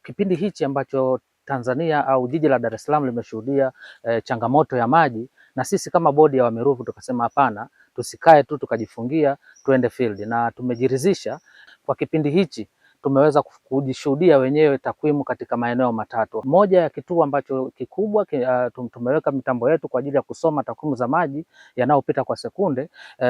kipindi hichi ambacho Tanzania au jiji la Dar es Salaam limeshuhudia changamoto ya maji, na sisi kama bodi ya Wamiruvu tukasema hapana, tusikae tu tukajifungia, tuende field, na tumejiridhisha kwa kipindi hichi tumeweza kujishuhudia wenyewe takwimu katika maeneo matatu. Moja ya kituo ambacho kikubwa tumeweka mitambo yetu kwa ajili ya kusoma takwimu za maji yanayopita kwa sekunde.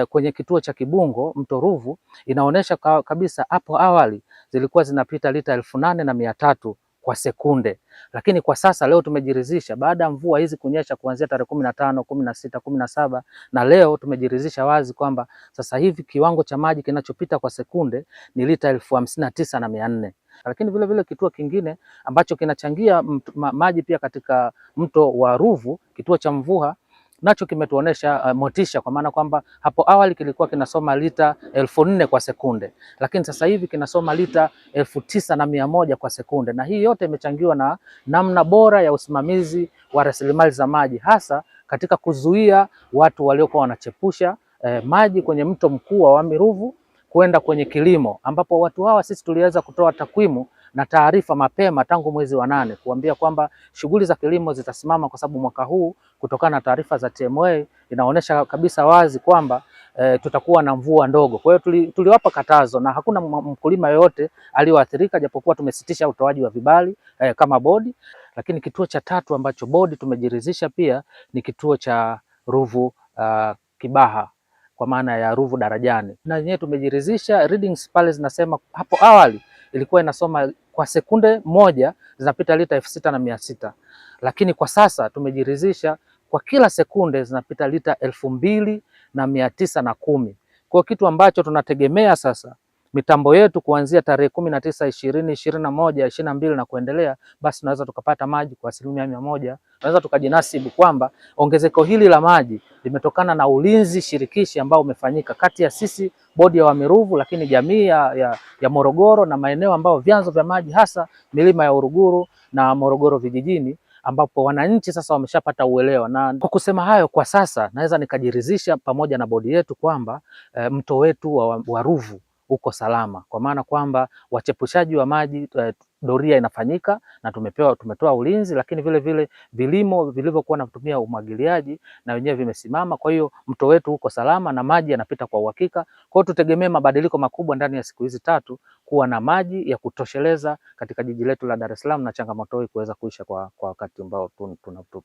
Kwenye kituo cha Kibungo mto Ruvu inaonyesha kabisa hapo awali zilikuwa zinapita lita 8,300 kwa sekunde, lakini kwa sasa leo tumejiridhisha baada ya mvua hizi kunyesha kuanzia tarehe 15, 16, 17 na leo tumejiridhisha wazi kwamba sasa hivi kiwango cha maji kinachopita kwa sekunde ni lita 59,400. Lakini vile vile kituo kingine ambacho kinachangia maji pia katika mto wa Ruvu, kituo cha Mvuha, nacho kimetuonesha motisha, kwa maana kwamba hapo awali kilikuwa kinasoma lita 4,000 kwa sekunde, lakini sasa hivi kinasoma lita 9,100 kwa sekunde, na hii yote imechangiwa na namna bora ya usimamizi wa rasilimali za maji, hasa katika kuzuia watu waliokuwa wanachepusha maji kwenye mto mkuu wa Wamiruvu kwenda kwenye kilimo, ambapo watu hawa sisi tuliweza kutoa takwimu na taarifa mapema tangu mwezi wa 8 kuambia kwamba shughuli za kilimo zitasimama kwa sababu mwaka huu kutokana na taarifa za TMA inaonyesha kabisa wazi kwamba tutakuwa na mvua ndogo. Kwa hiyo tuliwapa katazo na hakuna mkulima yoyote aliyoathirika, japokuwa tumesitisha utoaji wa vibali kama bodi. Lakini kituo cha tatu ambacho bodi tumejiridhisha pia ni kituo cha Ruvu Kibaha, kwa maana ya Ruvu Darajani, na yenyewe tumejiridhisha readings pale zinasema hapo awali ilikuwa inasoma kwa sekunde moja zinapita lita 6,600, lakini kwa sasa tumejiridhisha kwa kila sekunde zinapita lita 2,910. Kwa kitu ambacho tunategemea sasa mitambo yetu kuanzia tarehe 19, 20, 21, 22 na kuendelea, basi tunaweza tukapata maji kwa 100%. Tunaweza tukajinasibu kwamba ongezeko hili la maji limetokana na ulinzi shirikishi ambao umefanyika kati ya sisi bodi ya Wamiruvu, lakini jamii ya Morogoro na maeneo ambayo vyanzo vya maji hasa milima ya Uruguru na Morogoro vijijini, ambapo wananchi sasa wameshapata uelewa. Na kwa kusema hayo, kwa sasa naweza nikajiridhisha pamoja na bodi yetu kwamba mto wetu wa Ruvu uko salama, kwa maana kwamba wachepushaji wa maji doria inafanyika na tumetoa ulinzi, lakini vile vile vilimo vilivyokuwa natumia umwagiliaji na wenyewe vimesimama. Kwa hiyo mto wetu uko salama na maji yanapita kwa uhakika. Kwa hiyo tutegemee mabadiliko makubwa ndani ya siku hizi tatu kuwa na maji ya kutosheleza katika jiji letu la Dar es Salaam na changamoto hii kuweza kuisha kwa wakati ambao tunakusudia.